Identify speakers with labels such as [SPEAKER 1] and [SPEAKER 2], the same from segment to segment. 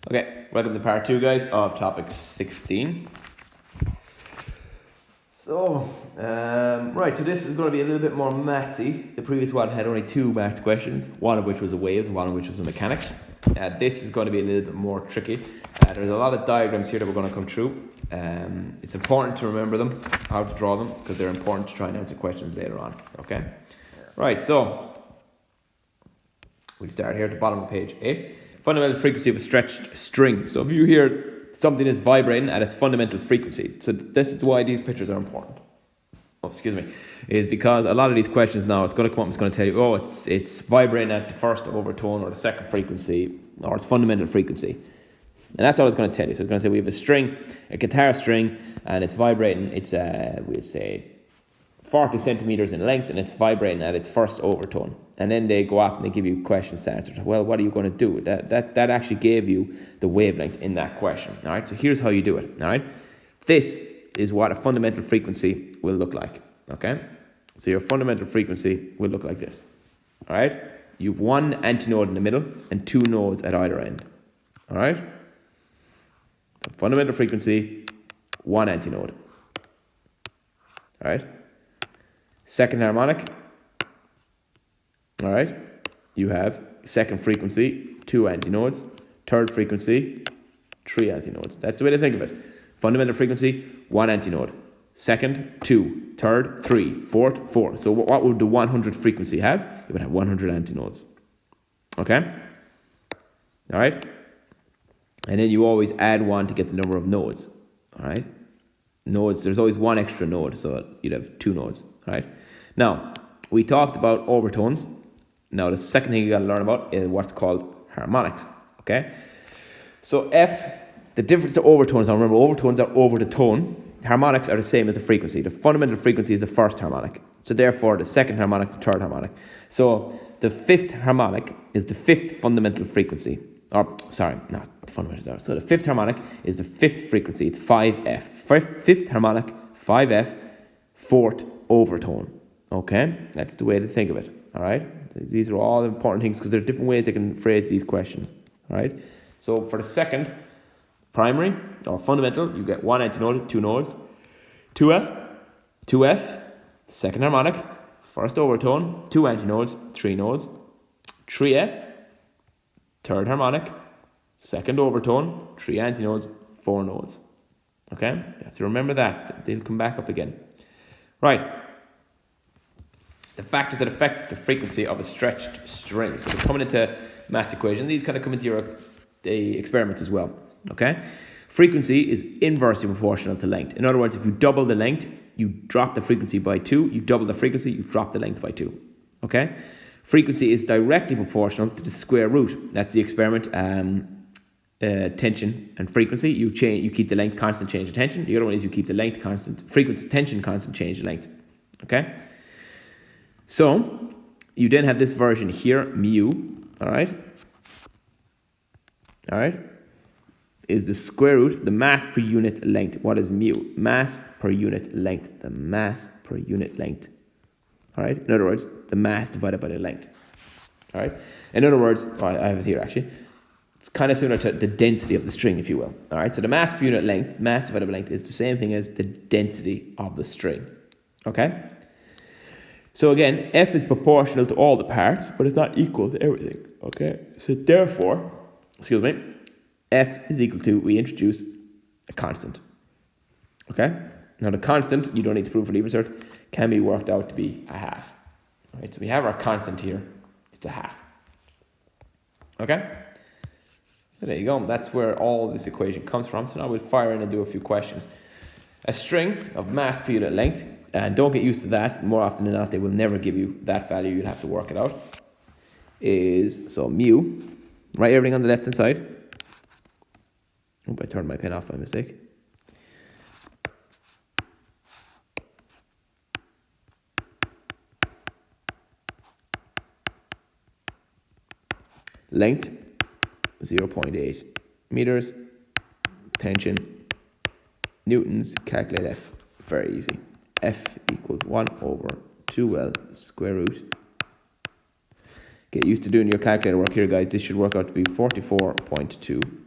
[SPEAKER 1] Okay, welcome to part 2, guys, of topic 16. So this is going to be a little bit more mathsy. The previous one had only 2 maths questions, one of which was a waves, one of which was a mechanics. This is going to be a little bit more tricky. There's a lot of diagrams here that we're going to come through. It's important to remember them, how to draw them, because they're important to try and answer questions later on. Okay? Right, so we'll start here at the bottom of page 8. Fundamental frequency of a stretched string. So if you hear something is vibrating at its fundamental frequency, so this is why these pictures are important. Is because a lot of these questions now, it's going to come up, it's going to tell you, it's vibrating at the first overtone or the second frequency, or its fundamental frequency. And that's all it's going to tell you. So it's going to say we have a string, a guitar string, and it's vibrating, it's, we'll say, 40 centimeters in length, and it's vibrating at its first overtone. And then they go off and they give you questions to answer. Well, what are you going to do? That actually gave you the wavelength in that question. All right, so here's how you do it. All right, this is what a fundamental frequency will look like. Okay, so your fundamental frequency will look like this. All right, you've one antinode in the middle and 2 nodes at either end. All right, so fundamental frequency, 1 antinode. All right, second harmonic. All right, you have second frequency, 2 antinodes, third frequency, 3 antinodes. That's the way to think of it. Fundamental frequency, 1 antinode. Second, 2. Third, 3. Fourth, 4. So what would the 100 frequency have? It would have 100 antinodes. Okay? All right? And then you always add 1 to get the number of nodes. All right? Nodes, there's always 1 extra node, so you'd have 2 nodes. All right? Now, we talked about overtones. Now, the second thing you got to learn about is what's called harmonics. Okay? So the difference to overtones, now remember, overtones are over the tone. Harmonics are the same as the frequency. The fundamental frequency is the first harmonic. So therefore, the second harmonic, the third harmonic. So the fifth harmonic is the fifth fundamental frequency. Or, sorry, not fundamental. So the fifth harmonic is the fifth frequency. It's 5F. Fifth harmonic, 5F, fourth overtone. Okay? That's the way to think of it. All right? These are all important things because there are different ways they can phrase these questions. All right? So for the second primary or fundamental, you get 1 antinode, 2 nodes, 2F, second harmonic, first overtone, 2 antinodes, 3 nodes, 3F, third harmonic, second overtone, 3 antinodes, 4 nodes. Okay? You have to remember that. They'll come back up again. Right. The factors that affect the frequency of a stretched string. So they're coming into maths equations. These kind of come into your experiments as well. Okay? Frequency is inversely proportional to length. In other words, if you double the length, you drop the frequency by 2. You double the frequency, you drop the length by 2. Okay? Frequency is directly proportional to the square root. That's the experiment. Tension and frequency. You keep the length constant, change the tension. The other one is you keep the length constant, frequency, tension constant, change the length. Okay? So, you then have this version here, mu, all right? All right? Is the square root, the mass per unit length. What is mu? Mass per unit length. The mass per unit length. All right? In other words, the mass divided by the length. All right? In other words, I have it here actually. It's kind of similar to the density of the string, if you will. All right? So the mass per unit length, mass divided by length, is the same thing as the density of the string. Okay? So again, F is proportional to all the parts, but it's not equal to everything. Okay? So therefore, F is equal to, we introduce a constant. Okay? Now the constant, you don't need to prove for lever cert, can be worked out to be a half. All right, so we have our constant here. It's a half. Okay? So there you go. That's where all this equation comes from. So now we'll fire in and do a few questions. A string of mass per unit length, and don't get used to that. More often than not, they will never give you that value. You'll have to work it out. Is, so mu, write everything on the left-hand side. I turned my pen off by mistake. Length, 0.8 meters. Tension, newtons. Calculate F. Very easy. F equals 1 over 2L square root. Get used to doing your calculator work here, guys. This should work out to be 44.2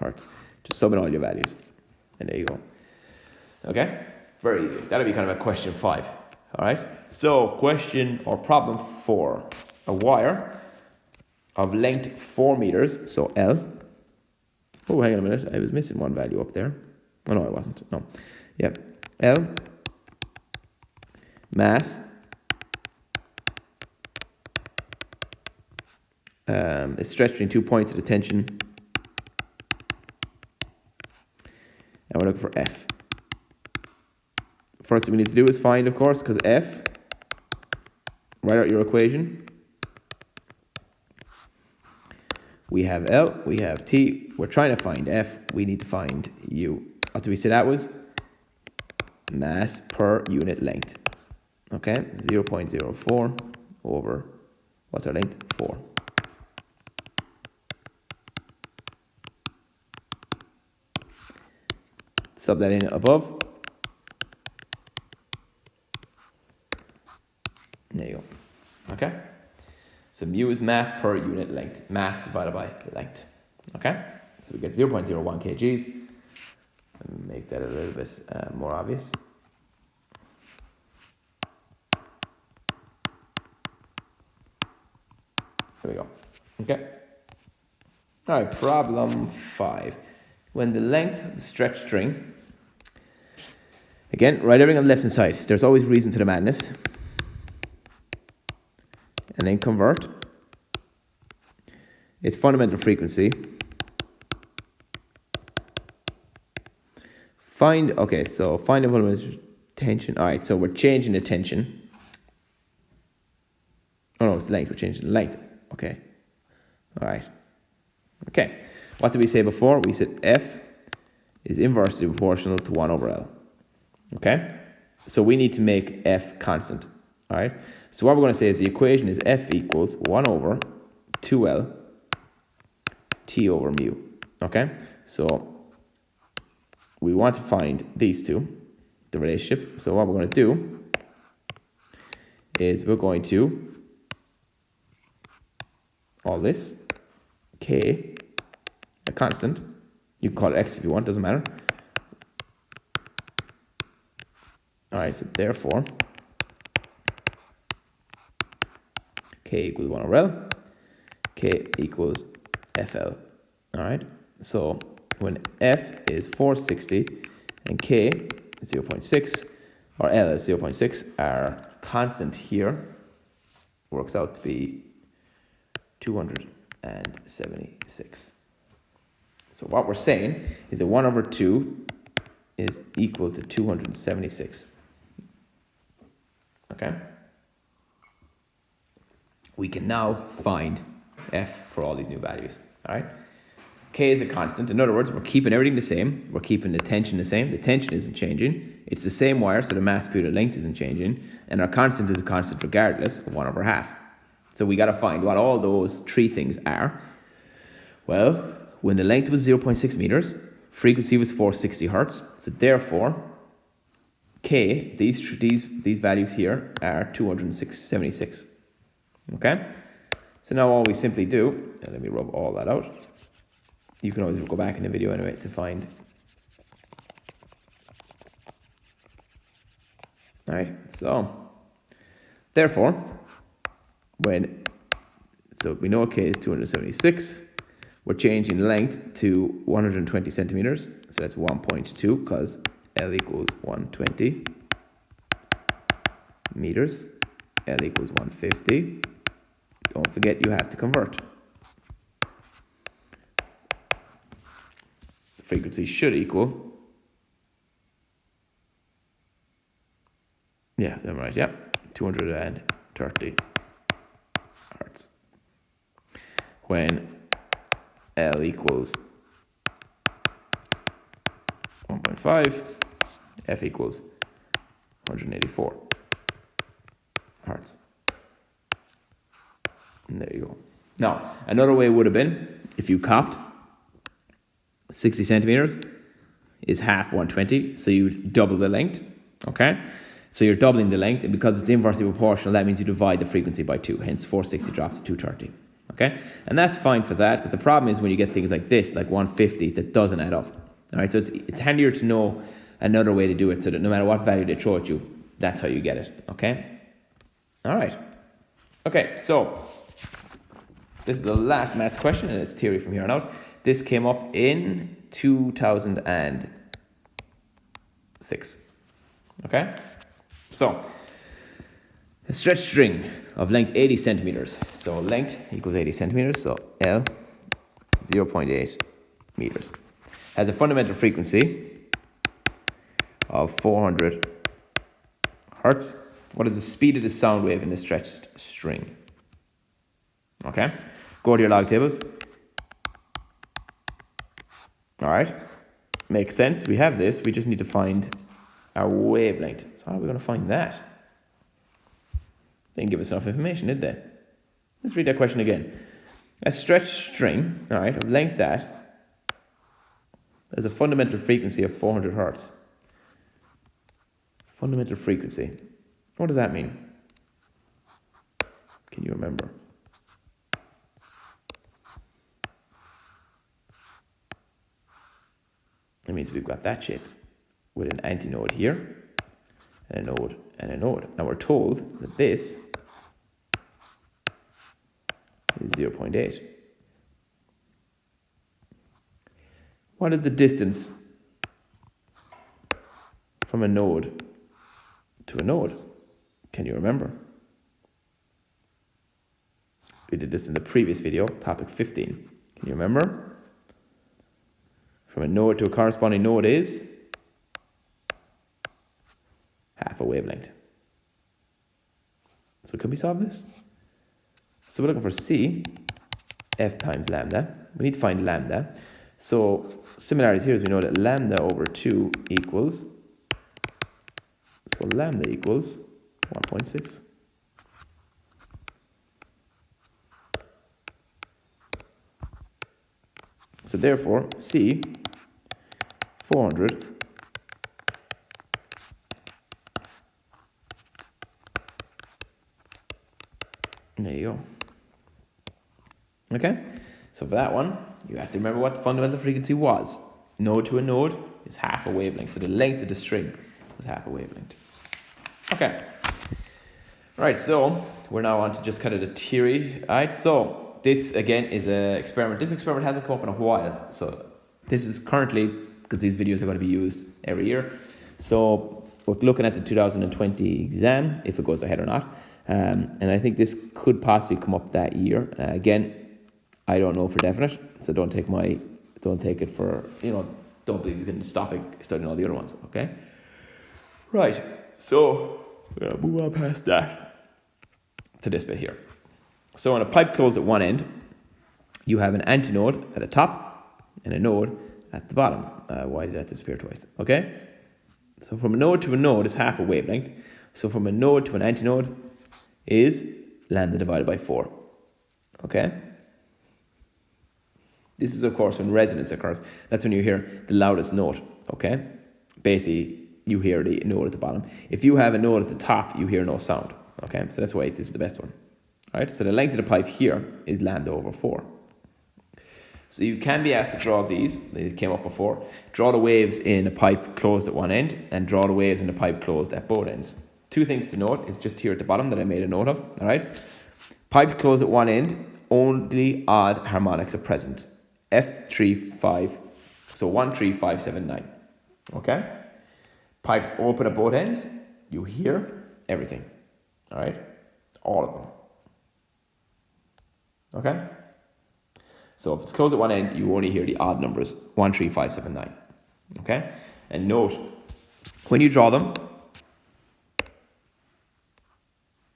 [SPEAKER 1] hertz. Just sum in all your values. And there you go. Okay? Very easy. That'll be kind of a question 5. All right? So, question or problem 4. A wire of length 4 meters, so L. Oh, hang on a minute. I was missing one value up there. Oh, no, I wasn't. No. Yeah. L. Mass. Is stretched between 2 points of the tension. And we're looking for F. First thing we need to do is find, of course, because F, write out your equation. We have L, we have T. We're trying to find F. We need to find U. What did we say that was? Mass per unit length. Okay, 0.04 over, what's our length? 4. Sub that in above. There you go. Okay? So mu is mass per unit length. Mass divided by the length. Okay? So we get 0.01 kgs. And make that a little bit more obvious. There we go. Okay? Alright, problem 5. When the length of the stretched string, again, write everything on the left hand side. There's always reason to the madness. And then convert its fundamental frequency. Find the fundamental tension. All right, so we're changing the tension. Oh no, it's length. We're changing the length. Okay. All right. Okay. What did we say before? We said F is inversely proportional to 1 over L. Okay? So we need to make F constant. All right? So what we're going to say is the equation is F equals 1 over 2L T over mu. Okay? So we want to find these two, the relationship. So what we're going to do is we're going to, all this, K, a constant. You can call it X if you want, doesn't matter. Alright, so therefore, K equals 1 over L, K equals FL. Alright, so when F is 460 and K is 0.6, or L is 0.6, our constant here works out to be 276. So what we're saying is that 1 over 2 is equal to 276. Okay? We can now find F for all these new values. All right? K is a constant. In other words, we're keeping everything the same. We're keeping the tension the same. The tension isn't changing. It's the same wire, so the mass per unit length isn't changing. And our constant is a constant regardless of 1 over half. So we got to find what all those three things are. Well, when the length was 0.6 meters, frequency was 460 hertz. So therefore, K, these values here are 276. Okay? So now all we simply do, and let me rub all that out. You can always go back in the video anyway to find. Alright, so therefore, so we know K is 276. We're changing length to 120 centimeters. So that's 1.2 because L equals 120 meters. L equals 150. Don't forget you have to convert. The frequency should equal. Yeah, I'm right. Yeah, 230 hertz. When L equals 1.5, F equals 184 hertz. And there you go. Now, another way would have been, if you copped 60 centimeters is half 120, so you double the length, okay? So you're doubling the length, and because it's inversely proportional, that means you divide the frequency by 2, hence 460 drops to 230, okay? And that's fine for that, but the problem is when you get things like this, like 150, that doesn't add up, all right? So it's handier to know another way to do it so that no matter what value they throw at you, that's how you get it, okay? All right. Okay, so this is the last maths question, and it's theory from here on out. This came up in 2006, okay? So, a stretched string of length 80 centimeters. So length equals 80 centimeters, so L 0.8 meters. Has a fundamental frequency of 400 hertz. What is the speed of the sound wave in the stretched string? Okay, go to your log tables. All right, makes sense. We have this. We just need to find our wavelength. So how are we going to find that? They didn't give us enough information, did they? Let's read that question again. A stretched string, all right, of length that has a fundamental frequency of 400 hertz. Fundamental frequency. What does that mean? Can you remember? It means we've got that shape with an antinode here, and a node, and a node. And we're told that this is 0.8. What is the distance from a node to a node? Can you remember? We did this in the previous video, topic 15. Can you remember? From a node to a corresponding node is half a wavelength. So can we solve this? So we're looking for C, F times lambda. We need to find lambda. So similarities here is we know that lambda over 2 equals, so lambda equals 1.6. So therefore, C, 400 there you go. Okay, so for that one, you have to remember what the fundamental frequency was. Node to a node is half a wavelength. So the length of the string was half a wavelength. Okay. Right, so we're now on to just kind of the theory. All right, so this again is an experiment. This experiment hasn't come up in a while. So this is currently, because these videos are going to be used every year. So we're looking at the 2020 exam, if it goes ahead or not. And I think this could possibly come up that year. Again, I don't know for definite, so don't take it for, don't believe you can stop studying all the other ones, okay? Right, so we're going to move on past that to this bit here. So on a pipe closed at one end, you have an antinode at the top and a node at the bottom. Why did that disappear twice? Okay, so from a node to a node is half a wavelength. So from a node to an antinode is lambda divided by 4. Okay? This is, of course, when resonance occurs. That's when you hear the loudest note. Okay? Basically, you hear the note at the bottom. If you have a note at the top, you hear no sound. Okay? So that's why this is the best one. All right? So the length of the pipe here is lambda over 4. So you can be asked to draw these. They came up before. Draw the waves in a pipe closed at one end and draw the waves in a pipe closed at both ends. Two things to note is just here at the bottom that I made a note of. All right? Pipe closed at one end, only odd harmonics are present. F3, 5. So 1, 3, 5, 7, 9. Okay? Pipes open at both ends. You hear everything. All right? All of them. Okay? So if it's closed at one end, you only hear the odd numbers. 1, 3, 5, 7, 9. Okay? And note, when you draw them,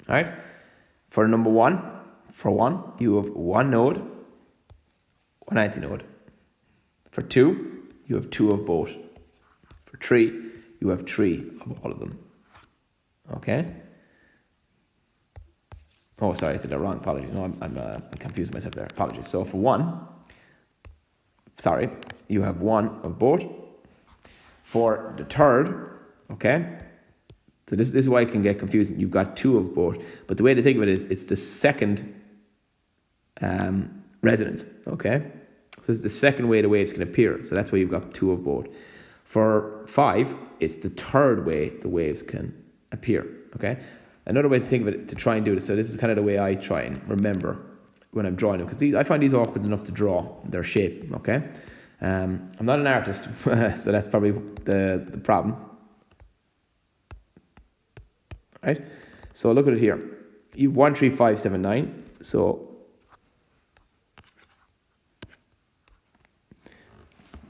[SPEAKER 1] all right, for number 1, for 1, you have one node, one antinode. For 2, you have 2 of both. For 3, you have 3 of all of them. Okay? Oh, sorry, I said that wrong. Apologies. No, I'm confused myself there. Apologies. So for 1, sorry, you have 1 of both. For the third, okay, so this is why it can get confusing. You've got 2 of both. But the way to think of it is it's the second resonance, okay? So this is the second way the waves can appear. So that's why you've got 2 of both. For 5, it's the third way the waves can appear, okay? Another way to think of it, to try and do this, so this is kind of the way I try and remember when I'm drawing them, because I find these awkward enough to draw, their shape, okay? I'm not an artist, so that's probably the problem. Right? So look at it here. You've 1, 3, 5, 7, 9. So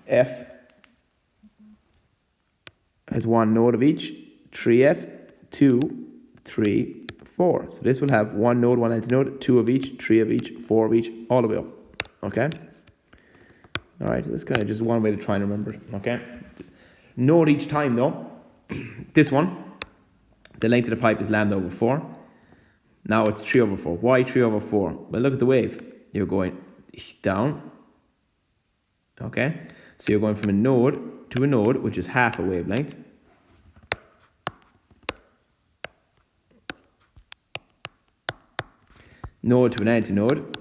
[SPEAKER 1] F has 1 node of each. 3F, 2, 3, 4. So this will have 1 node, 1 antinode, 2 of each, 3 of each, 4 of each, all the way up. Okay? All right, that's kind of just one way to try and remember it. Okay? Note each time though. This one, the length of the pipe is lambda over 4. Now it's 3 over 4. Why 3 over 4? Well, look at the wave. You're going down. Okay? So you're going from a node to a node, which is half a wavelength. Node to an antinode,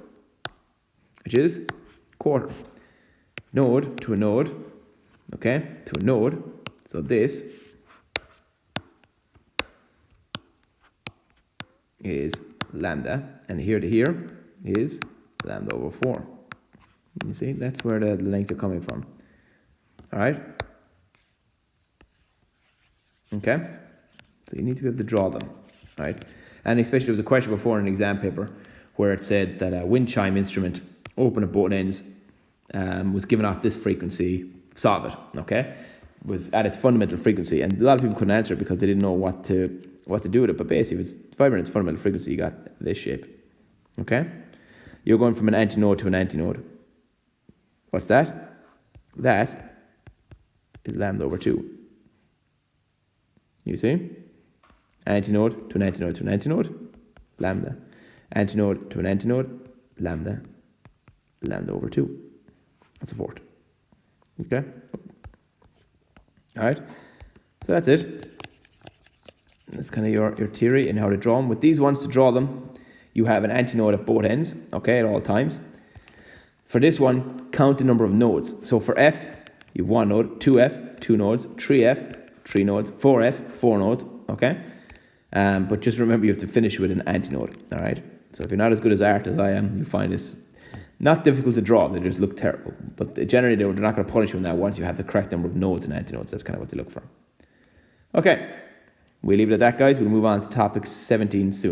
[SPEAKER 1] which is quarter. Node to a node, okay, to a node. So this is lambda, and here to here is lambda over 4. You see, that's where the lengths are coming from. All right? Okay? So you need to be able to draw them, right? And especially there was a question before in an exam paper where it said that a wind chime instrument open at both ends was given off this frequency, solve it, okay? Was at its fundamental frequency, and a lot of people couldn't answer it because they didn't know what to do with it. But basically, if it's vibrating its fundamental frequency, you got this shape, okay? You're going from an antinode to an antinode. What's that? That is lambda over 2. You see? Antinode to an antinode to an antinode, lambda. Antinode to an antinode, lambda. Lambda over 2. That's a fourth. Okay? Alright? So that's it. That's kind of your theory and how to draw them. With these ones, to draw them, you have an antinode at both ends, okay, at all times. For this one, count the number of nodes. So for F, you have 1 node, 2F, 2 nodes, 3F, 3 nodes, 4F, 4 nodes, okay? But just remember you have to finish with an antinode, all right? So if you're not as good as art as I am, you find this not difficult to draw. They just look terrible. But generally, they're not going to punish you on that once you have the correct number of nodes and antinodes. That's kind of what they look for. Okay, we'll leave it at that, guys. We'll move on to topic 17 soon.